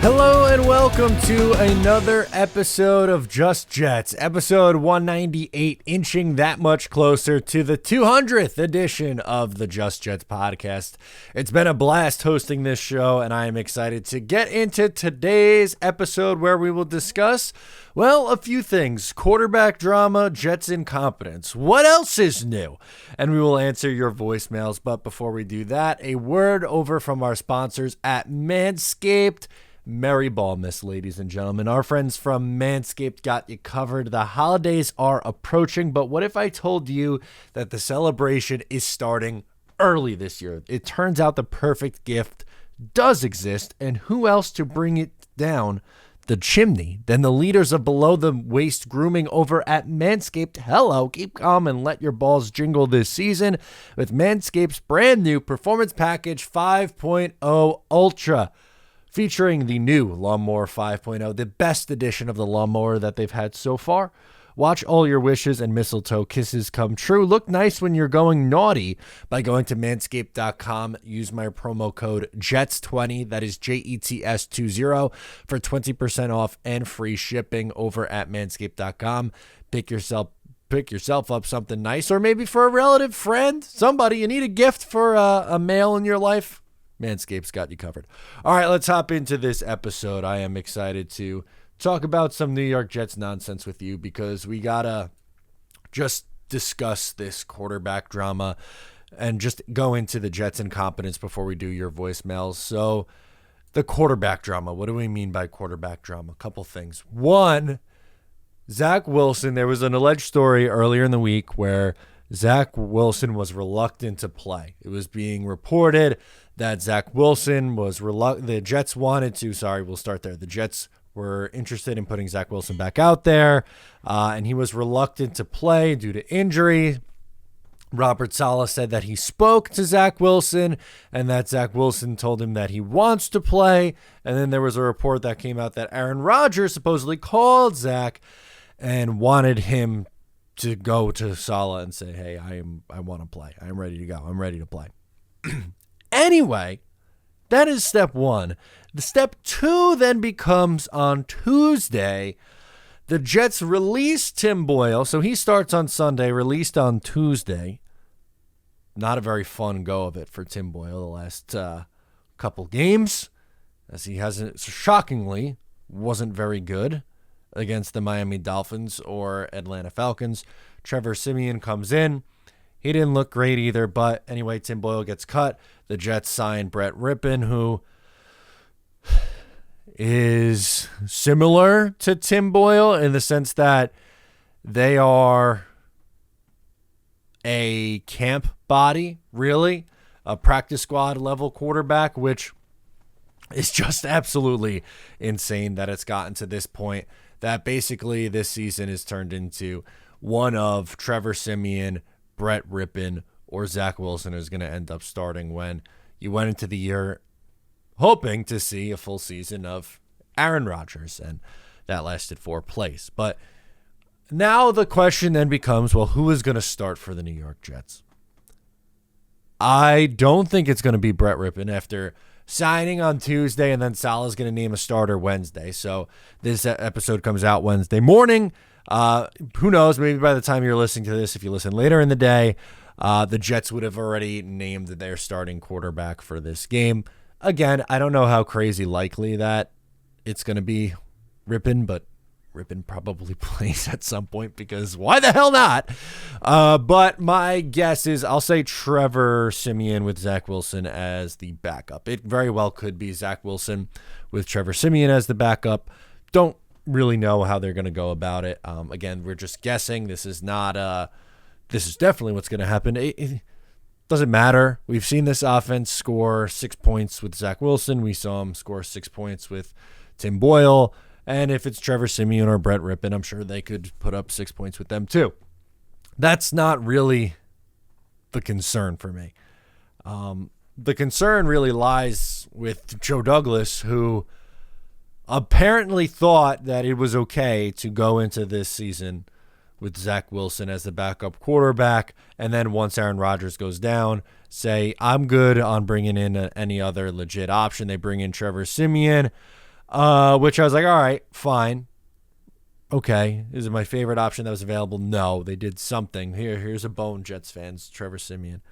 Hello and welcome to another episode of Just Jets, episode 198, inching that much closer to the 200th edition of the Just Jets podcast. It's been a blast hosting this show, and I am excited to get into today's episode where we will discuss, well, a few things. Quarterback drama, Jets incompetence. What else is new? And we will answer your voicemails, but before we do that, a word over from our sponsors at Manscaped. Merry Ballmas, ladies and gentlemen. Our friends from Manscaped got you covered. The holidays are approaching, but what if I told you that the celebration is starting early this year? It turns out the perfect gift does exist, and who else to bring it down the chimney than the leaders of below-the-waist grooming over at Manscaped? Hello, keep calm and let your balls jingle this season with Manscaped's brand new Performance Package 5.0 Ultra. Featuring the new Lawnmower 5.0, the best edition of the lawnmower that they've had so far. Watch all your wishes and mistletoe kisses come true. Look nice when you're going naughty by going to manscaped.com. Use my promo code JETS20, that is JETS20, for 20% off and free shipping over at manscaped.com. Pick yourself up something nice, or maybe for a relative, friend, somebody. You need a gift for a male in your life. Manscaped's got you covered. All right, let's hop into this episode. I am excited to talk about some New York Jets nonsense with you because we got to just discuss this quarterback drama and just go into the Jets incompetence before we do your voicemails. So the quarterback drama, what do we mean by quarterback drama? A couple things. One, Zach Wilson, there was an alleged story earlier in the week where Zach Wilson was reluctant to play. It was being reported that Zach Wilson was the Jets wanted to, we'll start there. The Jets were interested in putting Zach Wilson back out there, and he was reluctant to play due to injury. Robert Saleh said that he spoke to Zach Wilson and that Zach Wilson told him that he wants to play. And then there was a report that came out that Aaron Rodgers supposedly called Zach and wanted him to go to Saleh and say, hey, I want to play. I'm ready to go. I'm ready to play. Anyway, that is step one. The step two then becomes on Tuesday. The Jets released Tim Boyle. So he starts on Sunday, released on Tuesday. Not a very fun go of it for Tim Boyle the last couple games, as he hasn't, shockingly, wasn't very good against the Miami Dolphins or Atlanta Falcons. Trevor Siemian comes in. He didn't look great either, but anyway, Tim Boyle gets cut. The Jets sign Brett Rippon, who is similar to Tim Boyle in the sense that they are a camp body, really, a practice squad level quarterback, which is just absolutely insane that it's gotten to this point, that basically this season is turned into one of Trevor Siemian, Brett Rippon, or Zach Wilson is going to end up starting, when you went into the year hoping to see a full season of Aaron Rodgers, and that lasted 4 plays. But now the question then becomes, well, who is going to start for the New York Jets? I don't think it's going to be Brett Rippon after signing on Tuesday, and then Saleh's going to name a starter Wednesday. So this episode comes out Wednesday morning. Who knows? Maybe by the time you're listening to this, if you listen later in the day, the Jets would have already named their starting quarterback for this game. Again, I don't know how crazy likely that it's going to be Rippon, but Rippon probably plays at some point because why the hell not? But my guess is I'll say Trevor Siemian with Zach Wilson as the backup. It very well could be Zach Wilson with Trevor Siemian as the backup. Don't really know how they're going to go about it. Again, we're just guessing. This is definitely what's going to happen. It doesn't matter. We've seen this offense score 6 points with Zach Wilson. We saw him score 6 points with Tim Boyle. And if it's Trevor Siemian or Brett Rippon, I'm sure they could put up 6 points with them too. That's not really the concern for me. The concern really lies with Joe Douglas, who apparently thought that it was okay to go into this season with Zach Wilson as the backup quarterback, and then once Aaron Rodgers goes down, say, I'm good on bringing in any other legit option. They bring in Trevor Siemian. which I was like, all right, fine. Okay, is it my favorite option that was available? No, they did something. Here's a bone, Jets fans, Trevor Siemian.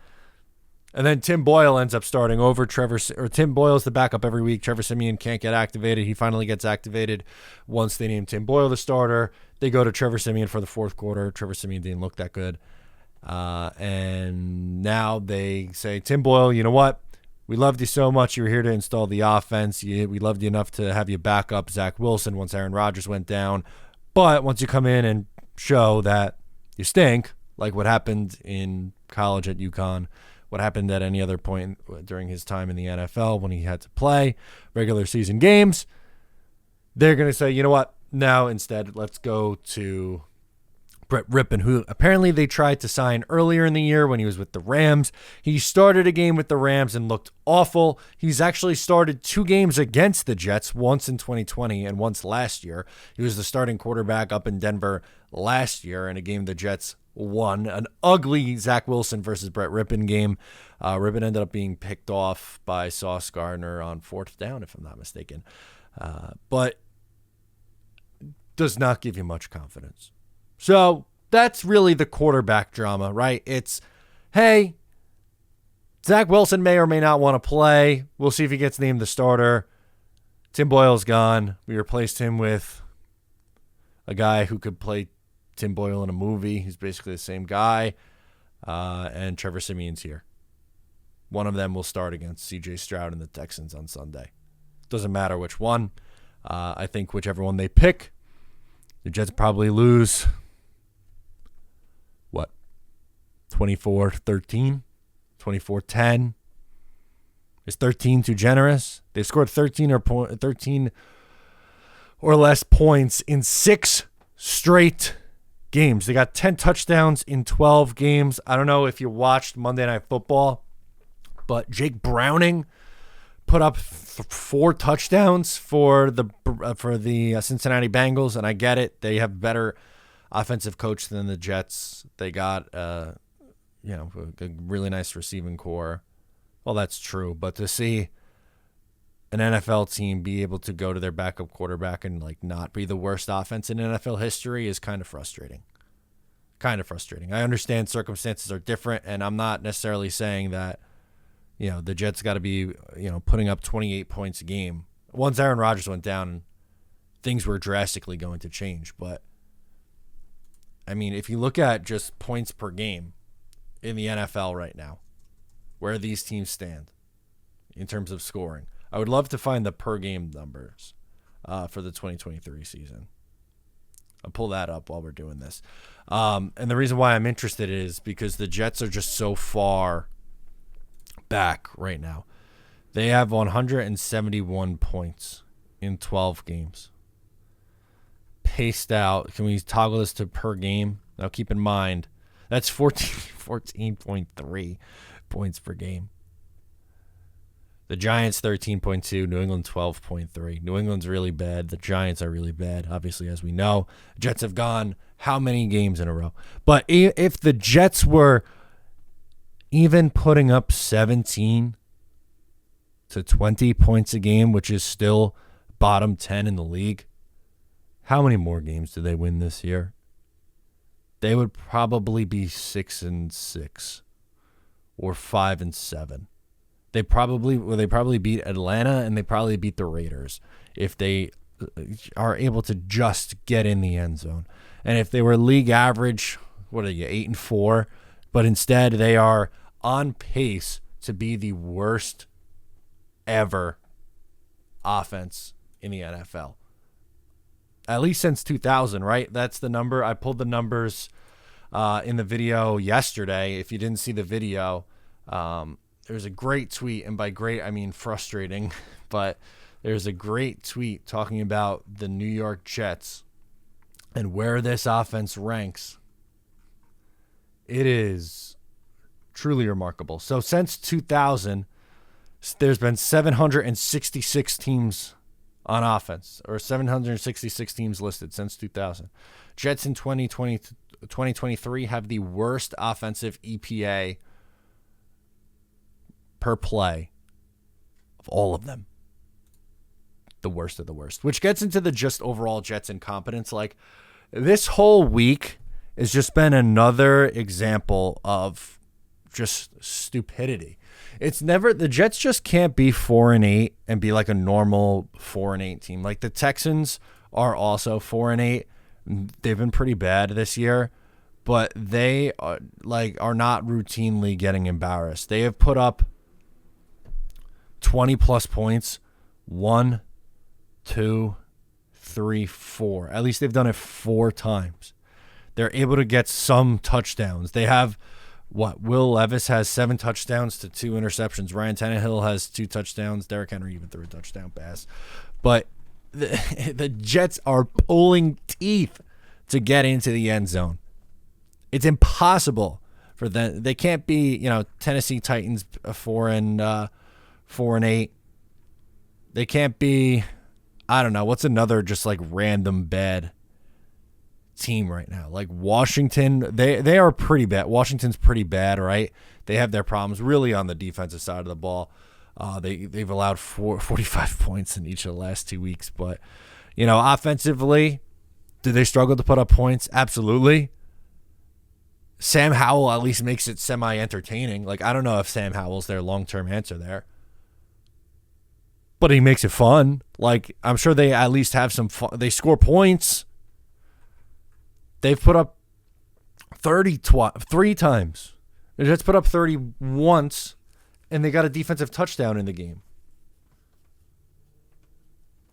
And then Tim Boyle ends up starting over Tim Boyle's the backup every week. Trevor Siemian can't get activated. He finally gets activated once they name Tim Boyle the starter. They go to Trevor Siemian for the fourth quarter. Trevor Siemian didn't look that good. And now they say, Tim Boyle, you know what? We loved you so much. You were here to install the offense. We loved you enough to have you back up Zach Wilson once Aaron Rodgers went down. But once you come in and show that you stink, like what happened in college at UConn, what happened at any other point during his time in the NFL when he had to play regular season games, they're going to say, you know what? Now instead, let's go to Brett Rippon, who apparently they tried to sign earlier in the year when he was with the Rams. He started a game with the Rams and looked awful. He's actually started 2 games against the Jets, once in 2020 and once last year. He was the starting quarterback up in Denver last year in a game the Jets won, an ugly Zach Wilson versus Brett Rippon game. Rippon ended up being picked off by Sauce Gardner on 4th down, if I'm not mistaken. But does not give you much confidence. So that's really the quarterback drama, right? It's, hey, Zach Wilson may or may not want to play. We'll see if he gets named the starter. Tim Boyle's gone. We replaced him with a guy who could play Tim Boyle in a movie. He's basically the same guy. And Trevor Siemian's here. One of them will start against C.J. Stroud and the Texans on Sunday. Doesn't matter which one. I think whichever one they pick, the Jets probably lose, 24-13, 24-10. Is 13 too generous? They've scored 13 or less points in 6 straight games. They got 10 touchdowns in 12 games. I don't know if you watched Monday Night Football, but Jake Browning put up 4 touchdowns for the Cincinnati Bengals, and I get it. They have better offensive coach than the Jets. They got a really nice receiving core. Well, that's true, but to see an NFL team be able to go to their backup quarterback and not be the worst offense in NFL history is kind of frustrating. I understand circumstances are different, and I'm not necessarily saying that the Jets got to be putting up 28 points a game. Once Aaron Rodgers went down, things were drastically going to change. But I mean, if you look at just points per game in the NFL right now, where these teams stand in terms of scoring, I would love to find the per game numbers for the 2023 season. I'll pull that up while we're doing this. And the reason why I'm interested is because the Jets are just so far back right now. They have 171 points in 12 games. Paced out. Can we toggle this to per game? Now keep in mind, that's 14.3 points per game. The Giants 13.2, New England 12.3. New England's really bad. The Giants are really bad, obviously, as we know. Jets have gone how many games in a row? But if the Jets were even putting up 17 to 20 points a game, which is still bottom 10 in the league, how many more games do they win this year? They would probably be 6-6 or 5-7. They probably beat Atlanta, and they probably beat the Raiders if they are able to just get in the end zone. And if they were league average, 8-4, but instead they are on pace to be the worst ever offense in the NFL. At least since 2000, right? That's the number. I pulled the numbers in the video yesterday. If you didn't see the video, there's a great tweet, and by great I mean frustrating, but there's a great tweet talking about the New York Jets and where this offense ranks. It is truly remarkable. So since 2000, there's been 766 teams on offense, or 766 teams listed since 2000. Jets in 2023 have the worst offensive EPA per play of all of them. the worst of the worst, which gets into the just overall Jets incompetence. Like, this whole week has just been another example of just stupidity. It's never, the Jets just can't be 4-8 and be like a normal 4-8 team. Like, the Texans are also 4-8. They've been pretty bad this year, but they are not routinely getting embarrassed. They have put up 20 plus points 1, 2, 3, 4. At least they've done it 4 times. They're able to get some touchdowns. They have Will Levis has 7 touchdowns to 2 interceptions. Ryan Tannehill has 2 touchdowns. Derrick Henry even threw a touchdown pass. But the Jets are pulling teeth to get into the end zone. It's impossible for them. They can't be, Tennessee Titans 4-8. They can't be, I don't know, what's another just like random bad team right now? Like Washington, they are pretty bad. Washington's pretty bad, right? They have their problems really on the defensive side of the ball. They've allowed 45 points in each of the last 2 weeks. But, offensively, do they struggle to put up points? Absolutely. Sam Howell at least makes it semi-entertaining. Like, I don't know if Sam Howell's their long-term answer there, but he makes it fun. Like, I'm sure they at least have some fun. They score points. They've put up 30 3 times. The Jets put up 30 once, and they got a defensive touchdown in the game.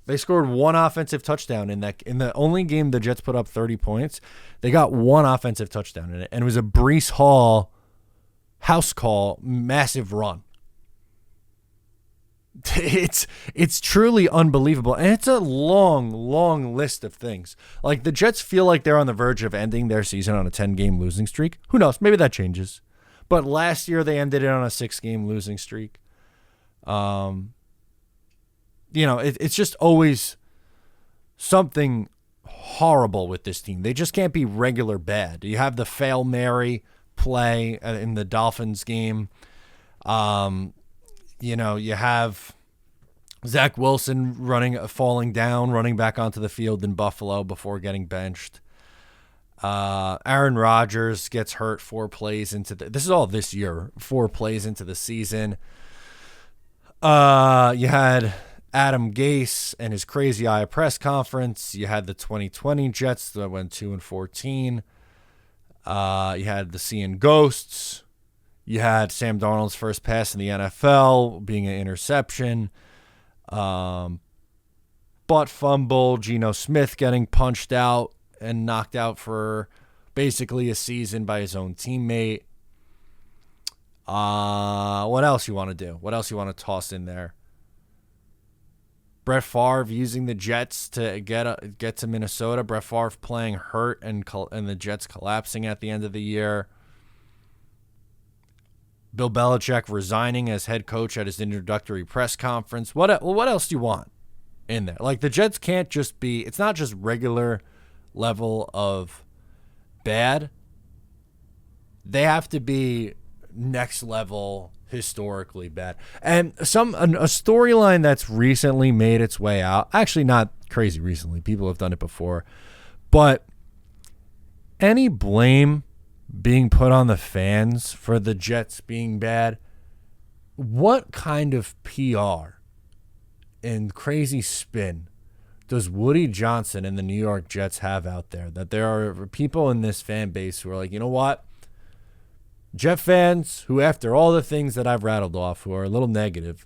They scored 1 offensive touchdown in the only game the Jets put up 30 points. They got 1 offensive touchdown in it, and it was a Breece Hall house call, massive run. It's truly unbelievable, and it's a long list of things. Like, the Jets feel like they're on the verge of ending their season on a 10-game losing streak. Who knows? Maybe that changes. But last year they ended it on a 6-game losing streak. It's just always something horrible with this team. They just can't be regular bad. You have the Fail Mary play in the Dolphins game. You have Zach Wilson falling down, running back onto the field in Buffalo before getting benched. Aaron Rodgers gets hurt 4 plays into this is all this year, 4 plays into the season. You had Adam Gase and his crazy eye press conference. You had the 2020 Jets that went 2-14. You had the seeing ghosts. You had Sam Darnold's first pass in the NFL being an interception. Butt fumble. Geno Smith getting punched out and knocked out for basically a season by his own teammate. What else you want to do? What else you want to toss in there? Brett Favre using the Jets to get to Minnesota. Brett Favre playing hurt and the Jets collapsing at the end of the year. Bill Belichick resigning as head coach at his introductory press conference. What else do you want in there? Like, the Jets can't just be, it's not just regular level of bad. They have to be next level historically bad. And a storyline that's recently made its way out, actually not crazy recently, people have done it before, but any blame being put on the fans for the Jets being bad, what kind of PR and crazy spin does Woody Johnson and the New York Jets have out there, that there are people in this fan base who are like, you know what? Jet fans who, after all the things that I've rattled off, who are a little negative,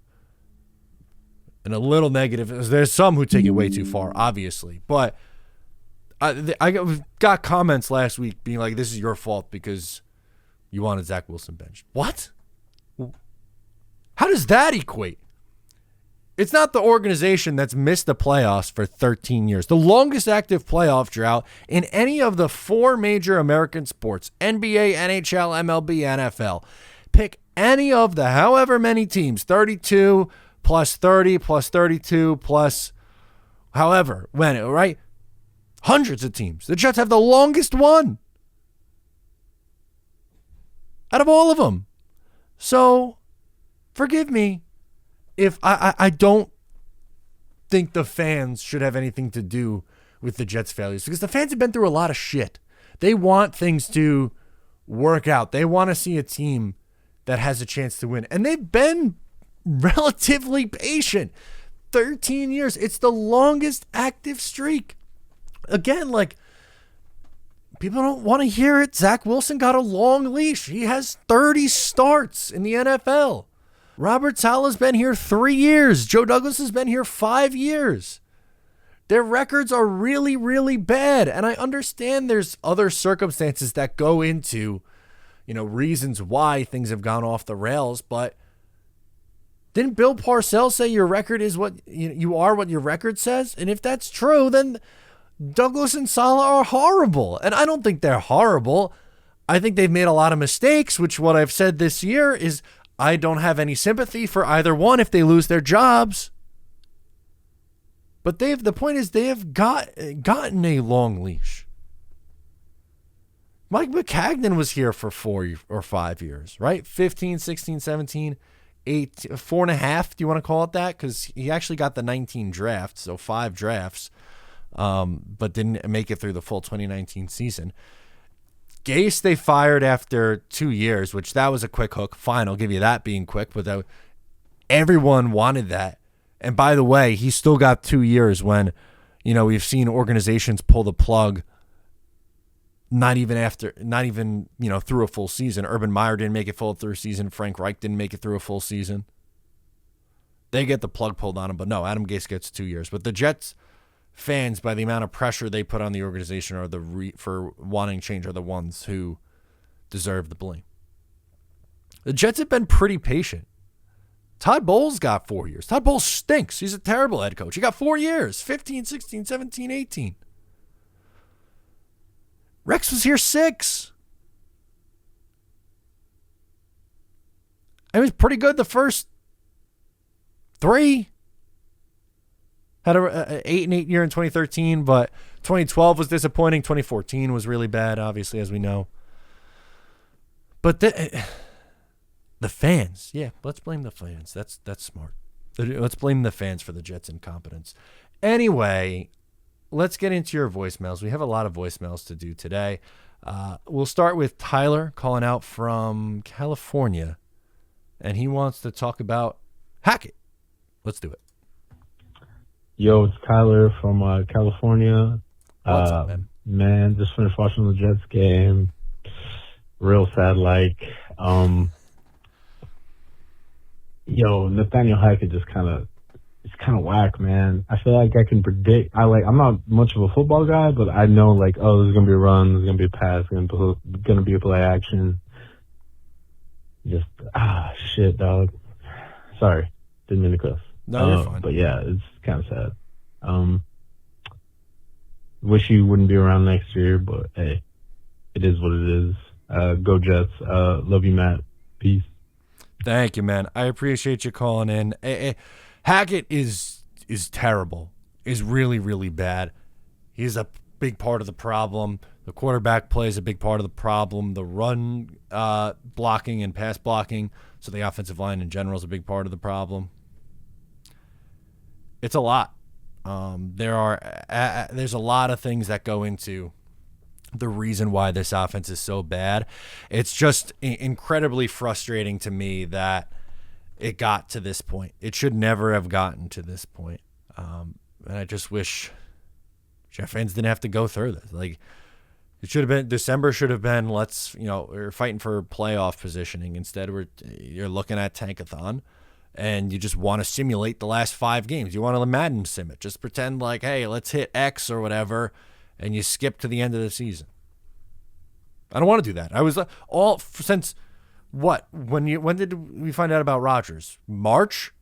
there's some who take it way too far, obviously, but I got comments last week being like, this is your fault because you wanted Zach Wilson benched. What? How does that equate? It's not the organization that's missed the playoffs for 13 years. The longest active playoff drought in any of the 4 major American sports, NBA, NHL, MLB, NFL. Pick any of the however many teams, 32 plus 30 plus 32 plus however, right? Hundreds of teams. The Jets have the longest one out of all of them. So, forgive me if I don't think the fans should have anything to do with the Jets' failures, because the fans have been through a lot of shit. They want things to work out. They want to see a team that has a chance to win. And they've been relatively patient. 13 years. It's the longest active streak. Again, like, people don't want to hear it. Zach Wilson got a long leash. He has 30 starts in the NFL. Robert Saleh's been here 3 years. Joe Douglas has been here 5 years. Their records are really, really bad. And I understand there's other circumstances that go into, reasons why things have gone off the rails. But didn't Bill Parcells say your record is what you are, what your record says? And if that's true, then Douglas and Saleh are horrible. And I don't think they're horrible. I think they've made a lot of mistakes, which what I've said this year is I don't have any sympathy for either one if they lose their jobs. But the point is they have gotten a long leash. Mike McCagnon was here for 4 or 5 years, right? 15, 16, 17, 8, 4.5. Do you want to call it that? Because he actually got the 19 draft, so 5 drafts, but didn't make it through the full 2019 season. Gase they fired after 2 years, which that was a quick hook. Fine, I'll give you that being quick, but everyone wanted that. And by the way, he still got 2 years when, we've seen organizations pull the plug not even through a full season. Urban Meyer didn't make it full through a season. Frank Reich didn't make it through a full season. They get the plug pulled on him, but no, Adam Gase gets 2 years. But the Jets fans, by the amount of pressure they put on the organization for wanting change, are the ones who deserve the blame. The Jets have been pretty patient. Todd Bowles got 4 years. Todd Bowles stinks. He's a terrible head coach. He got 4 years, 15, 16, 17, 18. Rex was here 6. It was pretty good the first 3. Had a 8-8 year in 2013, but 2012 was disappointing. 2014 was really bad, obviously, as we know. But the fans, yeah, let's blame the fans. That's smart. Let's blame the fans for the Jets' incompetence. Anyway, let's get into your voicemails. We have a lot of voicemails to do today. We'll start with Tyler calling out from California, and he wants to talk about Hackett. Let's do it. Yo, it's Tyler from California. What's up, man? Man, just finished watching the Jets game. Real sad, Nathaniel Hackett just it's kind of whack, man. I feel like I can predict. I'm not much of a football guy, but I know this is gonna be a run, this is gonna be a pass, gonna be a play action. Just shit, dog. Sorry, didn't mean to cuss. No, you're fine. But yeah, it's kind of sad. Wish he wouldn't be around next year, but hey, it is what it is. Go Jets. Love you, Matt. Peace. Thank you, man. I appreciate you calling in. Hackett is terrible. Is really, really bad. He's a big part of the problem. The quarterback play is a big part of the problem. The run blocking and pass blocking, so the offensive line in general is a big part of the problem. It's a lot. There's a lot of things that go into the reason why this offense is so bad. It's just incredibly frustrating to me that it got to this point. It should never have gotten to this point. And I just wish Jet fans didn't have to go through this. It should have been December. Should have been we're fighting for playoff positioning. Instead, you're looking at tankathon. And you just want to simulate the last 5 games. You want to Madden sim it. Just pretend hey, let's hit X or whatever, and you skip to the end of the season. I don't want to do that. I was since what? When did we find out about Rodgers? March?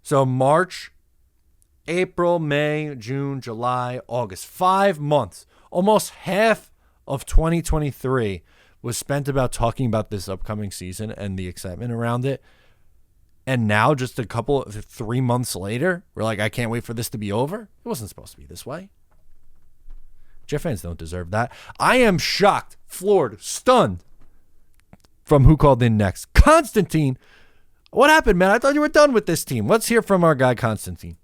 So March, April, May, June, July, August. 5 months. Almost half of 2023 was spent about talking about this upcoming season and the excitement around it. And now, just 3 months later, we're I can't wait for this to be over. It wasn't supposed to be this way. Jet fans don't deserve that. I am shocked, floored, stunned from who called in next. Constantine, what happened, man? I thought you were done with this team. Let's hear from our guy, Constantine.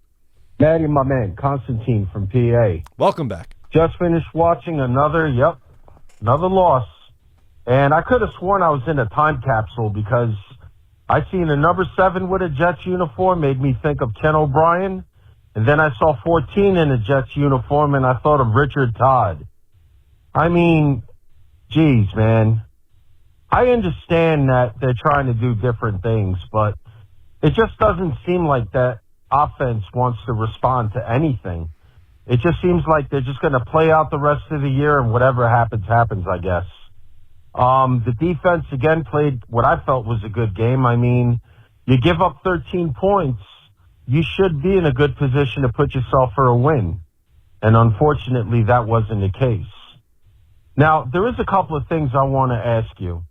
Maddie, my man, Constantine from PA. Welcome back. Just finished watching another loss. And I could have sworn I was in a time capsule because I seen a number 7 with a Jets uniform, made me think of Ken O'Brien. And then I saw 14 in a Jets uniform, and I thought of Richard Todd. I mean, geez, man. I understand that they're trying to do different things, but it just doesn't seem like that offense wants to respond to anything. It just seems like they're just going to play out the rest of the year, and whatever happens, happens, I guess. The defense, again, played what I felt was a good game. I mean, you give up 13 points, you should be in a good position to put yourself for a win. And unfortunately, that wasn't the case. Now, there is a couple of things I want to ask you.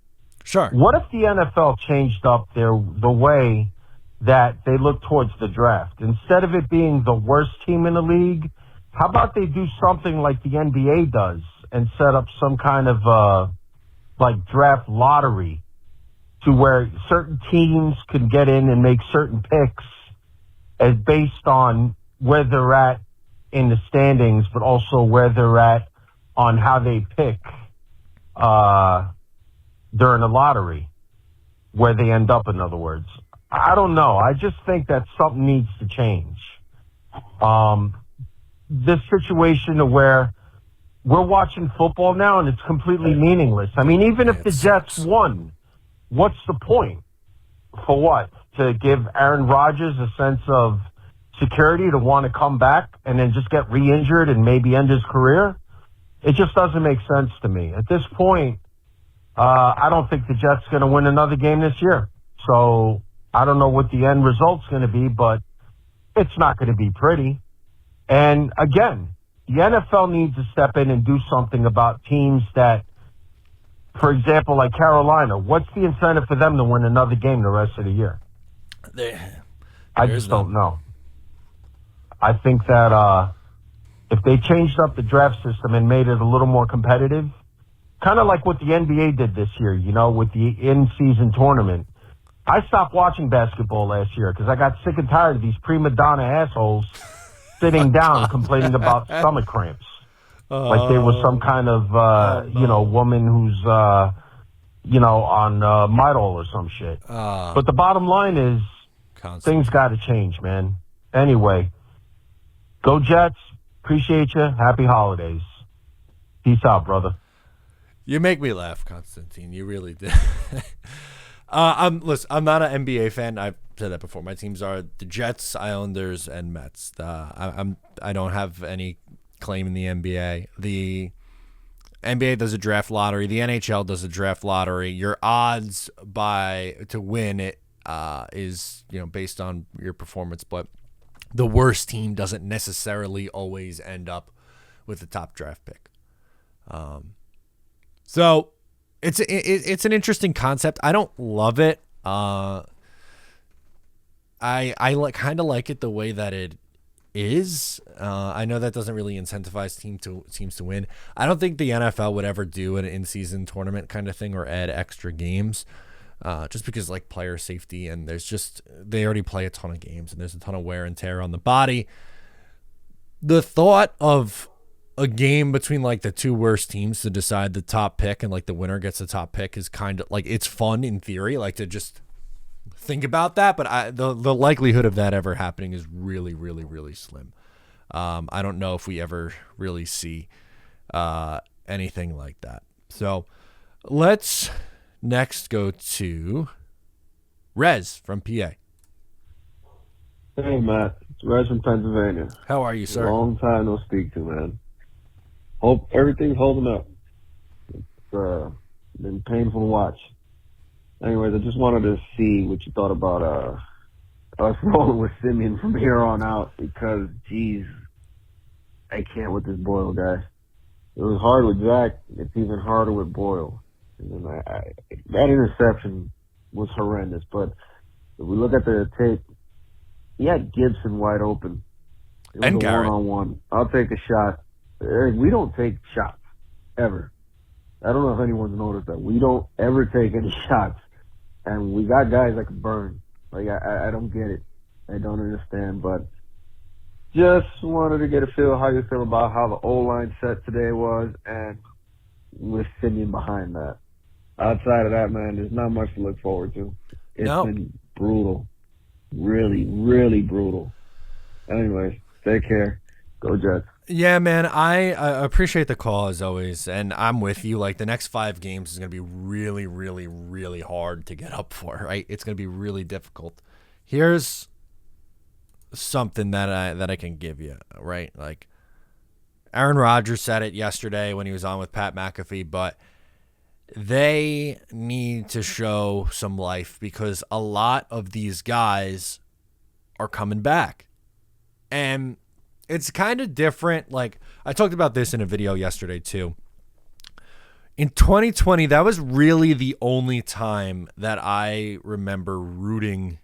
Sure. What if the NFL changed up the way that they look towards the draft? Instead of it being the worst team in the league, how about they do something like the NBA does and set up some kind of draft lottery to where certain teams can get in and make certain picks as based on where they're at in the standings, but also where they're at on how they pick during the lottery, where they end up, in other words. I don't know. I just think that something needs to change. This situation where we're watching football now and it's completely meaningless. I mean, even if the Jets won, what's the point? For what? To give Aaron Rodgers a sense of security to want to come back and then just get re-injured and maybe end his career? It just doesn't make sense to me. At this point, I don't think the Jets are going to win another game this year. So I don't know what the end result's going to be, but it's not going to be pretty. And again, the NFL needs to step in and do something about teams that, for example, like Carolina. What's the incentive for them to win another game the rest of the year? I just don't know. I think that if they changed up the draft system and made it a little more competitive, kind of like what the NBA did this year, with the in-season tournament. I stopped watching basketball last year because I got sick and tired of these prima donna assholes sitting down complaining about stomach cramps. Like they were some kind of, woman who's, on Midol or some shit. But the bottom line is things got to change, man. Anyway, go Jets. Appreciate you. Happy holidays. Peace out, brother. You make me laugh, Constantine. You really did. Listen, I'm not an NBA fan. I've said that before. My teams are the Jets, Islanders, and Mets. I don't have any claim in the NBA. The NBA does a draft lottery. The NHL does a draft lottery. Your odds to win it is based on your performance, but the worst team doesn't necessarily always end up with the top draft pick. So it's an interesting concept. I don't love it. I kind of like it the way that it is. I know that doesn't really incentivize teams to win. I don't think the NFL would ever do an in-season tournament kind of thing or add extra games, just because like player safety, and they already play a ton of games and there's a ton of wear and tear on the body. The thought of a game between like the two worst teams to decide the top pick and like the winner gets the top pick is kind of like, it's fun in theory, like to just think about that, but the likelihood of that ever happening is really, really, really slim. I don't know if we ever really see anything like that. So let's next go to Rez from PA. Hey, Matt. It's Rez from Pennsylvania. How are you, sir? Long time no speak to, man. Hope everything's holding up. It's been painful to watch. Anyways, I just wanted to see what you thought about us rolling with Simeon from here on out because, geez, I can't with this Boyle guy. It was hard with Zach. It's even harder with Boyle. And then that interception was horrendous. But if we look at the tape, he had Gibson wide open. It was and a Garrett. One-on-one. I'll take a shot. We don't take shots, ever. I don't know if anyone's noticed that. We don't ever take any shots. And we got guys that can burn. Like, I don't get it. I don't understand. But Just wanted to get a feel how you feel about how the O-line set today was and with Simeon behind that. Outside of that, man, there's not much to look forward to. It's been brutal. Really, really brutal. Anyways, take care. Go Jets. Yeah, man, I appreciate the call as always, and I'm with you. Like, the next 5 games is going to be really, really, really hard to get up for, right? It's going to be really difficult. Here's something that I can give you, right? Like, Aaron Rodgers said it yesterday when he was on with Pat McAfee, but they need to show some life because a lot of these guys are coming back. And it's kind of different. Like, I talked about this in a video yesterday too. In 2020, that was really the only time that I remember rooting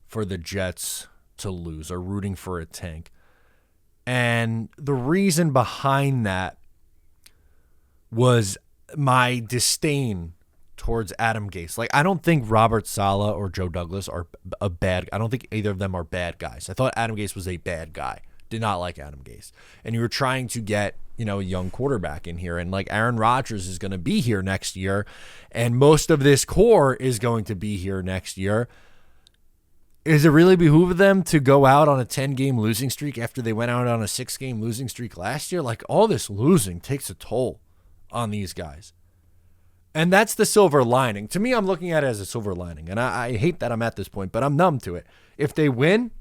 for the Jets to lose or rooting for a tank. And the reason behind that was my disdain towards Adam Gase. Like, I don't think Robert Saleh or Joe Douglas are I don't think either of them are bad guys. I thought Adam Gase was a bad guy. Did not like Adam Gase. And you were trying to get, a young quarterback in here. And like, Aaron Rodgers is going to be here next year. And most of this core is going to be here next year. Is it really behoove them to go out on a 10-game losing streak after they went out on a 6-game losing streak last year? Like, all this losing takes a toll on these guys. And that's the silver lining. To me, I'm looking at it as a silver lining. And I hate that I'm at this point, but I'm numb to it. If they win,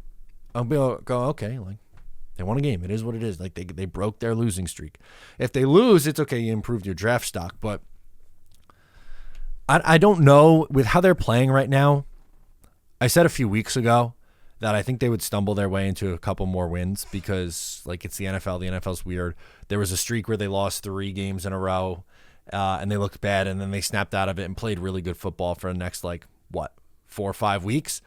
I'll go, okay, like, they won a game. It is what it is. Like, they broke their losing streak. If they lose, it's okay. You improved your draft stock. But I don't know with how they're playing right now. I said a few weeks ago that I think they would stumble their way into a couple more wins because, like, it's the NFL. The NFL's weird. There was a streak where they lost 3 games in a row, and they looked bad, and then they snapped out of it and played really good football for the next, 4 or 5 weeks.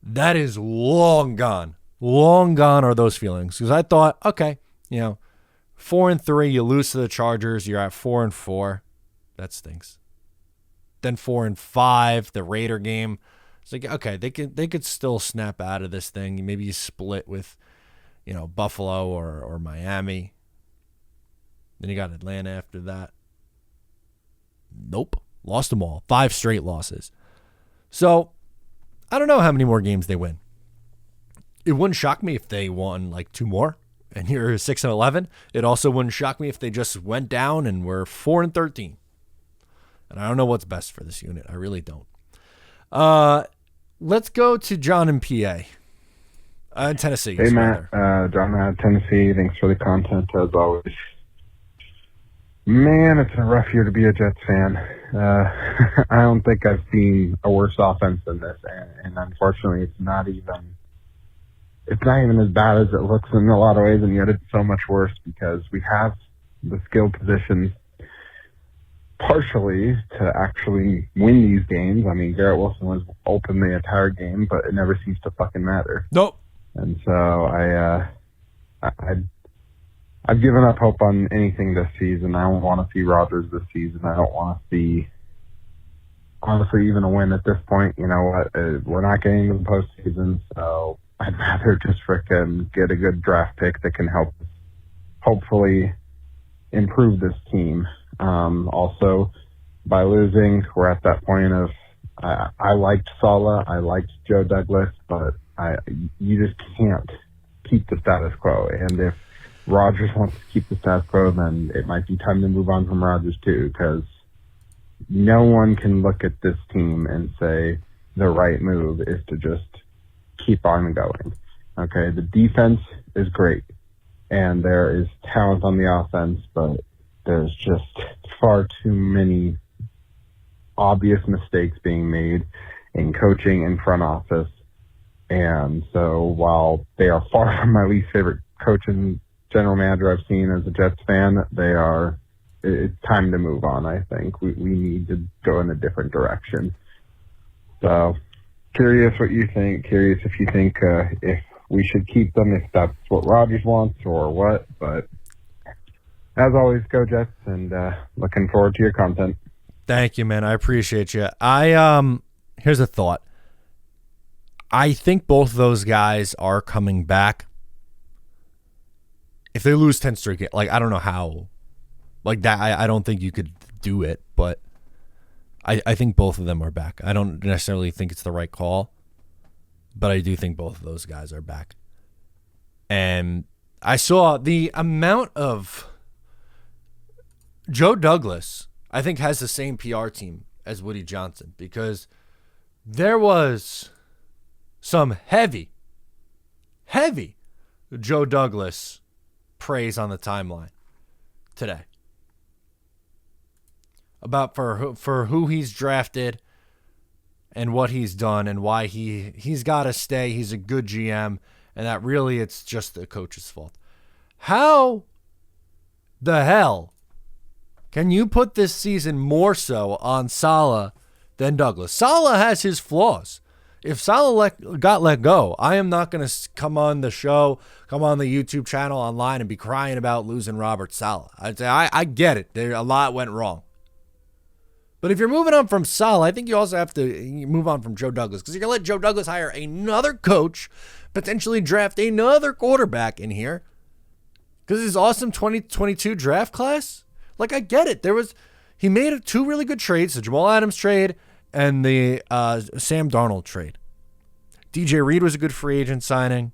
That is long gone. Long gone are those feelings. Because I thought, okay, 4-3, you lose to the Chargers, you're at 4-4. That stinks. Then 4-5, the Raider game. It's like, okay, they could still snap out of this thing. Maybe you split with, Buffalo or Miami. Then you got Atlanta after that. Nope. Lost them all. 5 straight losses. So, I don't know how many more games they win. It wouldn't shock me if they won 2 more and you're 6-11. It also wouldn't shock me if they just went down and were 4-13. And I don't know what's best for this unit. I really don't. Let's go to John in PA. In Tennessee. Hey, Matt. John out of Tennessee. Thanks for the content, as always. Man, it's a rough year to be a Jets fan. I don't think I've seen a worse offense than this, and unfortunately, it's not even as bad as it looks in a lot of ways, and yet it's so much worse because we have the skill positions partially to actually win these games. I mean, Garrett Wilson was open the entire game, but it never seems to fucking matter. Nope. And so I've given up hope on anything this season. I don't want to see Rodgers this season. I don't want to see, honestly, even a win at this point. You know what? We're not getting to the postseason, so I'd rather just frickin' get a good draft pick that can help us hopefully improve this team. Also, by losing, we're at that point of I liked Saleh, I liked Joe Douglas, but you just can't keep the status quo. And if Rodgers wants to keep the status quo, then it might be time to move on from Rodgers too, because no one can look at this team and say the right move is to just keep on going. Okay, the defense is great, and there is talent on the offense, but there's just far too many obvious mistakes being made in coaching and front office. And so while they are far from my least favorite coach and general manager I've seen as a Jets fan, it's time to move on, I think. We need to go in a different direction. So curious what you think. Curious if you think if we should keep them, if that's what Rodgers wants or what. But as always, go Jets, and looking forward to your content. Thank you, man. I appreciate you. Here's a thought. I think both those guys are coming back. if they lose 10 straight games, like, I don't know how, like that. I don't think you could do it, but I think both of them are back. I don't necessarily think it's the right call, but I do think both of those guys are back. And I saw the amount of Joe Douglas, I think, has the same PR team as Woody Johnson, because there was some heavy Joe Douglas praise on the timeline today about for who he's drafted and what he's done and why he's got to stay. He's a good GM, and that really it's just the coach's fault. How the hell can you put this season more so on Saleh than Douglas? Saleh has his flaws. If Saleh got let go, I am not going to come on the show, come on the YouTube channel online and be crying about losing Robert Saleh. I get it. A lot went wrong. But if you're moving on from Saleh, I think you also have to move on from Joe Douglas, because you're going to let Joe Douglas hire another coach, potentially draft another quarterback in here, because his awesome 2022 draft class. Like, I get it. He made 2 really good trades, the Jamal Adams trade and the Sam Darnold trade. DJ Reed was a good free agent signing.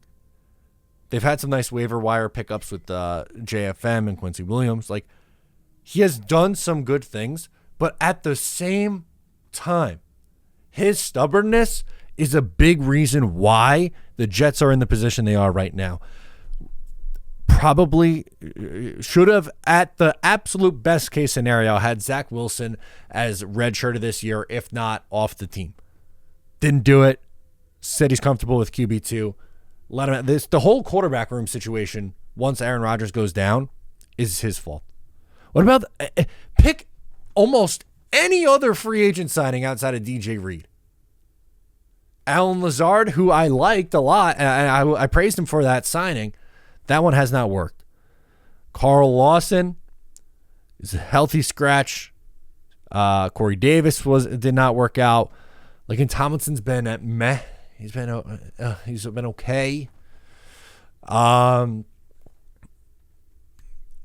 They've had some nice waiver wire pickups with JFM and Quincy Williams. Like, he has done some good things, but at the same time, his stubbornness is a big reason why the Jets are in the position they are right now. Probably should have, at the absolute best case scenario, had Zach Wilson as redshirted this year, if not off the team. Didn't do it. Said he's comfortable with QB2. Let him. The whole quarterback room situation, once Aaron Rodgers goes down, is his fault. What about pick almost any other free agent signing outside of DJ Reed? Alan Lazard, who I liked a lot, and I praised him for that signing. That one has not worked. Carl Lawson is a healthy scratch. Corey Davis did not work out. Laken Tomlinson's been at meh. He's been okay.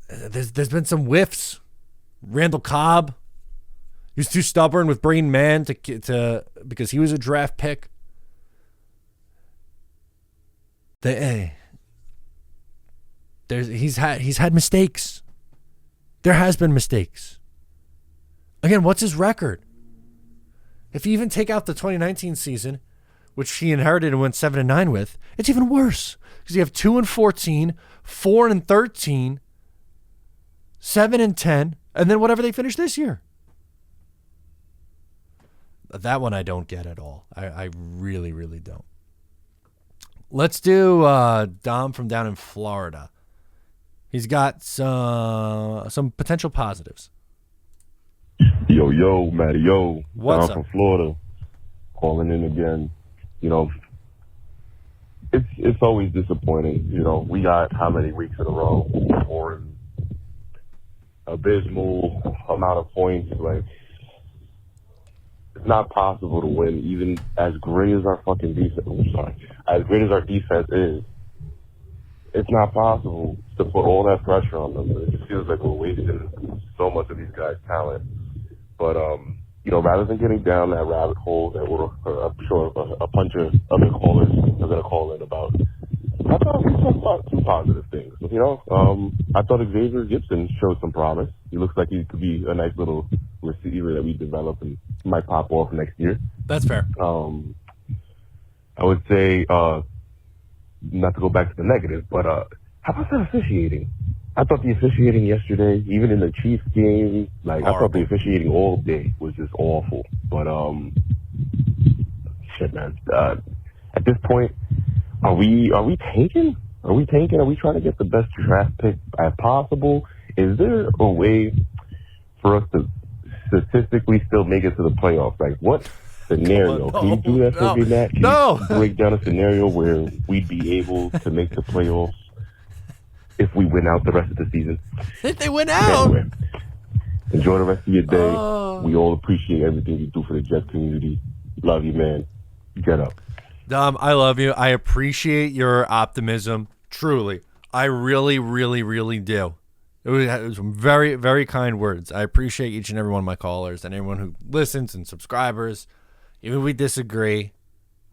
There's been some whiffs. Randall Cobb, he was too stubborn with Brain Mann to because he was a draft pick. He's had mistakes. There has been mistakes. Again, what's his record? If you even take out the 2019 season, which he inherited and went 7-9 with, it's even worse, because you have 2-14, 4-13, 7-10, and then whatever they finish this year. That one I don't get at all. I really, really don't. Let's do Dom from down in Florida. He's got some potential positives. Yo, Matty, yo. What's Dom up? from Florida, calling in again. You know, it's always disappointing. You know, we got how many weeks in a row for an abysmal amount of points. Like, it's not possible to win, even as great as our fucking defense. As great as our defense is, it's not possible to put all that pressure on them. It just feels like we're wasting so much of these guys' talent. But you know, rather than getting down that rabbit hole that I'm sure a bunch of other callers are gonna call in about, I thought we talked about some positive things. You know, I thought Xavier Gibson showed some promise. He looks like he could be a nice little receiver that we develop and might pop off next year. That's fair. I would say, not to go back to the negative, but how about that officiating? I thought the officiating yesterday, even in the Chiefs game, like, I thought the officiating all day was just awful. But shit, man. At this point, are we tanking? Are we tanking? Are we trying to get the best draft pick as possible? Is there a way for us to statistically still make it to the playoffs? Like, what scenario? Can you do that for me, Matt? Can you break down a scenario where we'd be able to make the playoffs if we win out the rest of the season? If they win out. Anyway, enjoy the rest of your day. We all appreciate everything you do for the Jets community. Love you, man. Get up. Dom, I love you. I appreciate your optimism. Truly. I really, really, really do. It was some very, very kind words. I appreciate each and every one of my callers and everyone who listens and subscribers. Even if we disagree,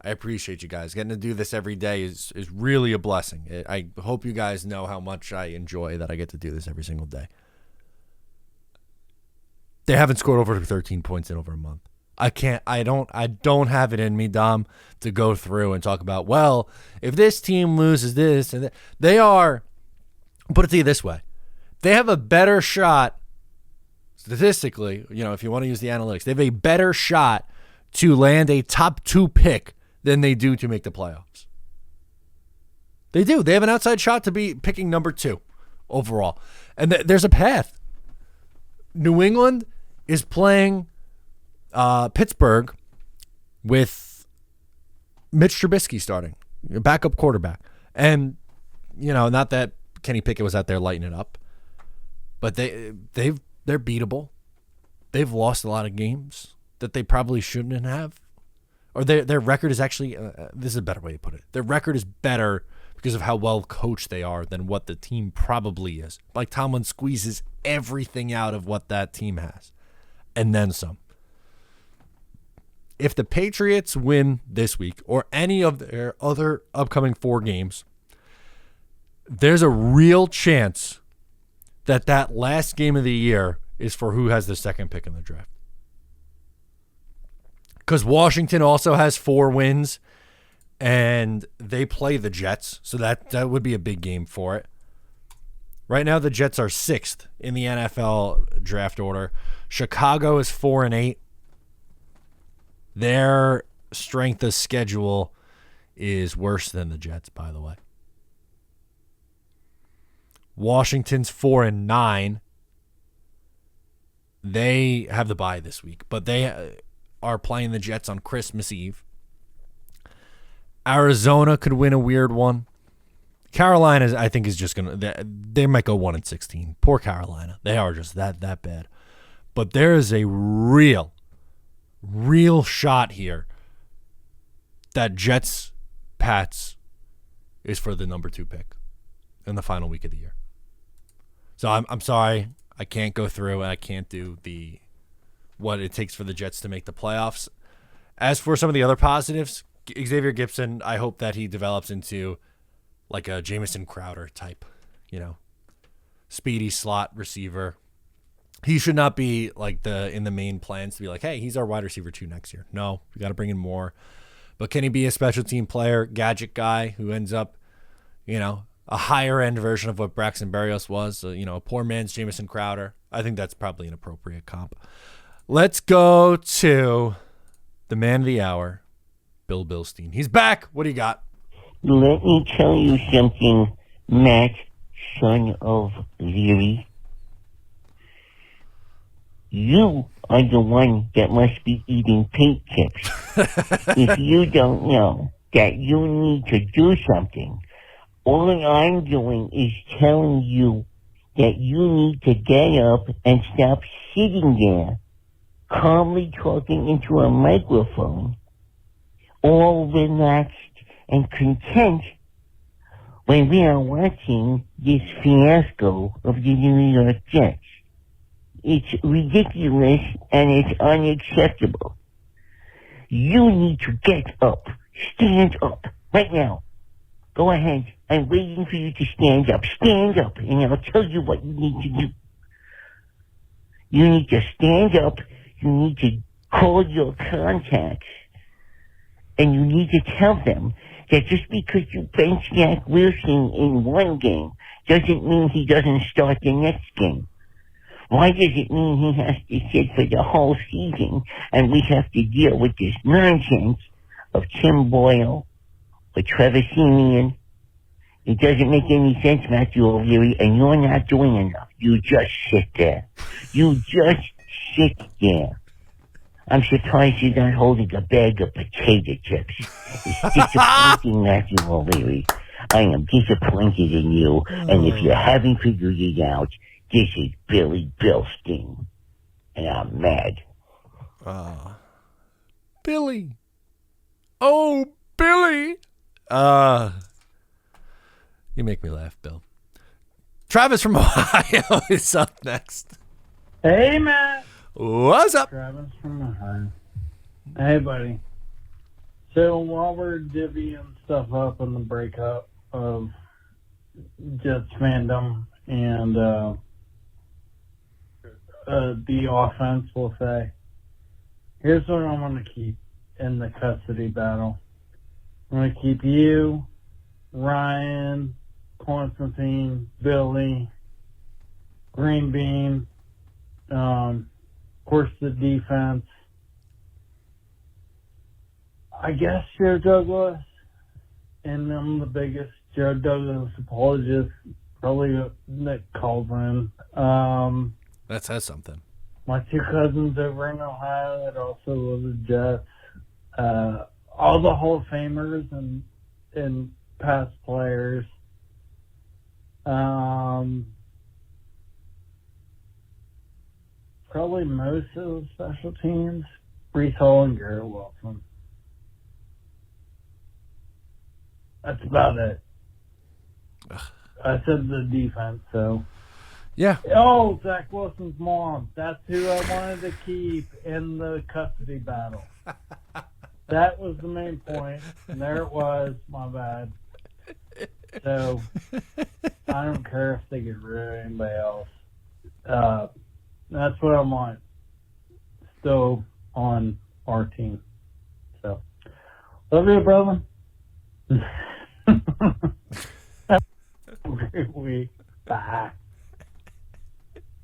I appreciate you guys. Getting to do this every day is really a blessing. I hope you guys know how much I enjoy that I get to do this every single day. They haven't scored over 13 points in over a month. I don't have it in me, Dom, to go through and talk about, well, if this team loses this and that. They are, put it to you this way, they have a better shot statistically, if you want to use the analytics, they have a better shot to land a top 2 pick than they do to make the playoffs. They do. They have an outside shot to be picking number 2 overall. And there's a path. New England is playing Pittsburgh with Mitch Trubisky starting, backup quarterback. And, not that Kenny Pickett was out there lighting it up, but they're beatable. They've lost a lot of games that they probably shouldn't have. Or their record is actually, this is a better way to put it. Their record is better because of how well coached they are than what the team probably is. Like Tomlin squeezes everything out of what that team has. And then some. If the Patriots win this week or any of their other upcoming 4 games, there's a real chance that last game of the year is for who has the second pick in the draft. Because Washington also has 4 wins, and they play the Jets, so that would be a big game for it. Right now, the Jets are 6th in the NFL draft order. Chicago is 4-8. Their strength of schedule is worse than the Jets, by the way. Washington's 4-9. They have the bye this week, but they are playing the Jets on Christmas Eve. Arizona could win a weird one. Carolina, I think, is just going to... They might go 1-16. Poor Carolina. They are just that bad. But there is a real shot here that Jets-Pats is for the number 2 pick in the final week of the year. So I'm sorry. I can't go through and I can't do what it takes for the Jets to make the playoffs. As for some of the other positives, Xavier Gibson, I hope that he develops into like a Jamison Crowder type, speedy slot receiver. He should not be like in the main plans to be like, hey, he's our wide receiver 2 next year. No, we got to bring in more. But can he be a special team player, gadget guy who ends up, a higher end version of what Braxton Berrios was? A poor man's Jamison Crowder. I think that's probably an appropriate comp. Let's go to the man of the hour, Bill Bilstein. He's back. What do you got? Let me tell you something, Matt, son of Leary. You are the one that must be eating paint chips. If you don't know that you need to do something, all I'm doing is telling you that you need to get up and stop sitting there calmly talking into a microphone, all relaxed and content when we are watching this fiasco of the New York Jets. It's ridiculous and it's unacceptable. You need to get up. Stand up. Right now. Go ahead. I'm waiting for you to stand up. Stand up, and I'll tell you what you need to do. You need to stand up. You need to call your contacts. And you need to tell them that just because you bench Zach Wilson in one game doesn't mean he doesn't start the next game. Why does it mean he has to sit for the whole season and we have to deal with this nonsense of Tim Boyle or Trevor Siemian? It doesn't make any sense, Matthew O'Leary, and you're not doing enough. You just sit there. You just sit there. I'm surprised you're not holding a bag of potato chips. It's disappointing, Matthew O'Leary. I am disappointed in you, and if you haven't figured it out, this is Billy Bilstein, and I'm mad. Billy. Oh, Billy. You make me laugh, Bill. Travis from Ohio is up next. Hey, Matt. What's up? Travis from Ohio. Hey, buddy. So while we're divvying stuff up in the breakup of Jets fandom and the offense, we'll say, here's what I want to keep in the custody battle. I'm going to keep you, Ryan, Constantine, Billy, Green Bean, of course the defense. I guess Joe Douglas, and I'm the biggest Joe Douglas apologist, probably Nick Colvin. That says something. My two cousins over in Ohio that also love the Jets. All the Hall of Famers and past players. Probably most of the special teams. Brees Hall and Garrett Wilson. That's about it. Ugh. I said the defense, so. Yeah. Oh, Zach Wilson's mom. That's who I wanted to keep in the custody battle. That was the main point. And there it was. My bad. So, I don't care if they get rid of anybody else. That's what I want. Still on our team. So, love you, brother. Have a great week. Bye.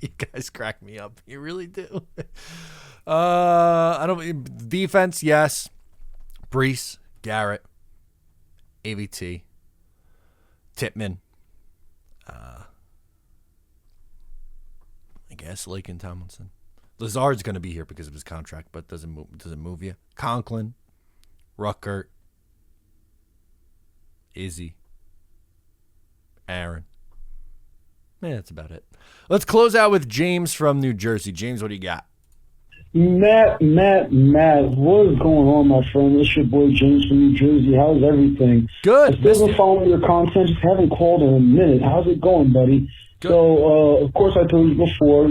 You guys crack me up. You really do. I don't. Defense, yes. Brees, Garrett, AVT, Tippmann. I guess Lakin Tomlinson. Lazard's going to be here because of his contract, but doesn't move you. Conklin, Ruckert, Izzy, Aaron. Yeah, that's about it. Let's close out with James from New Jersey. James, what do you got? Matt, what is going on, my friend? It's your boy James from New Jersey. How's everything? Good. I've still been following your content. Just haven't called in a minute. How's it going, buddy? Good. So, of course, I told you before.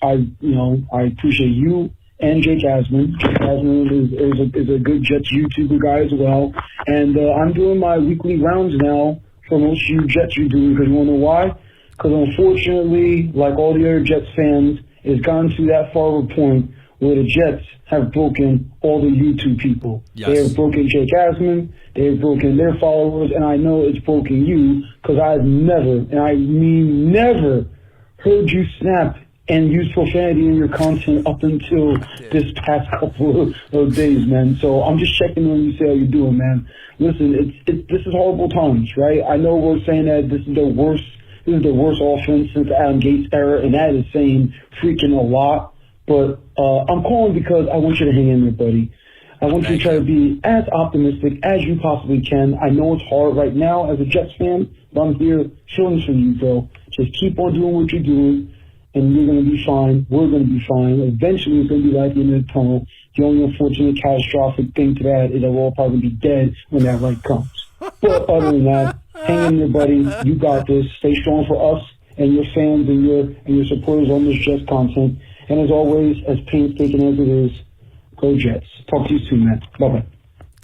I appreciate you and Jake Asman. Jake Asman is a good Jets YouTuber guy as well. And I'm doing my weekly rounds now for most of you Jets YouTubers. Because you want to know why? Because unfortunately, like all the other Jets fans, it's gotten to that far of a point where the Jets have broken all the YouTube people. Yes. They have broken Jake Asman, they have broken their followers, and I know it's broken you because I've never, and I mean never, heard you snap and use profanity in your content up until this past couple of days, man. So I'm just checking on you, see how you're doing, man. Listen, this is horrible times, right? I know we're saying that this is the worst offense since the Adam Gates era, and that is saying freaking a lot. But I'm calling because I want you to hang in there, buddy. I want you to try to be as optimistic as you possibly can. I know it's hard right now as a Jets fan, but I'm here feeling for you, bro. Just keep on doing what you're doing, and you're going to be fine. We're going to be fine. Eventually, it's going to be light at the end of the tunnel. The only unfortunate catastrophic thing to that is that we'll all probably be dead when that light comes. But other than that, hang in there, buddy. You got this. Stay strong for us and your fans and your supporters on this Jets content. And as always, as painstaking as it is, go Jets. Talk to you soon, man. Bye-bye.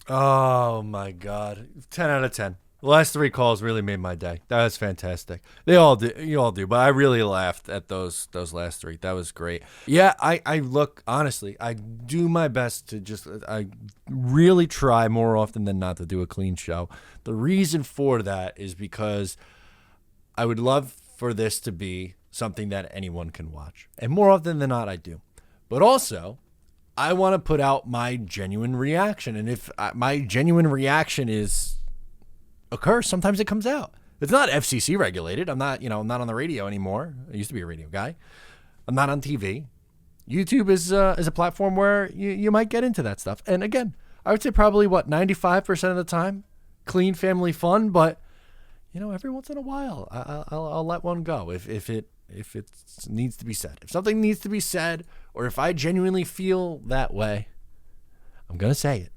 Oh, my God. 10 out of 10. The last three calls really made my day. That was fantastic. They all do. You all do. But I really laughed at those last three. That was great. Yeah, I look, honestly, I do my best to I really try more often than not to do a clean show. The reason for that is because I would love for this to be something that anyone can watch. And more often than not, I do. But also, I want to put out my genuine reaction. And if my genuine reaction occurs, sometimes it comes out. It's not FCC regulated. I'm not on the radio anymore. I used to be a radio guy. I'm not on TV. YouTube is a platform where you might get into that stuff. And again, I would say probably 95% of the time, clean family fun, but every once in a while, I'll let one go if it needs to be said. If something needs to be said, or if I genuinely feel that way, I'm gonna say it.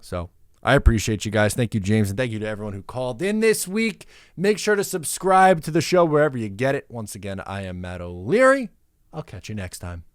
So I appreciate you guys. Thank you, James, and thank you to everyone who called in this week. Make sure to subscribe to the show wherever you get it. Once again, I am Matt O'Leary. I'll catch you next time.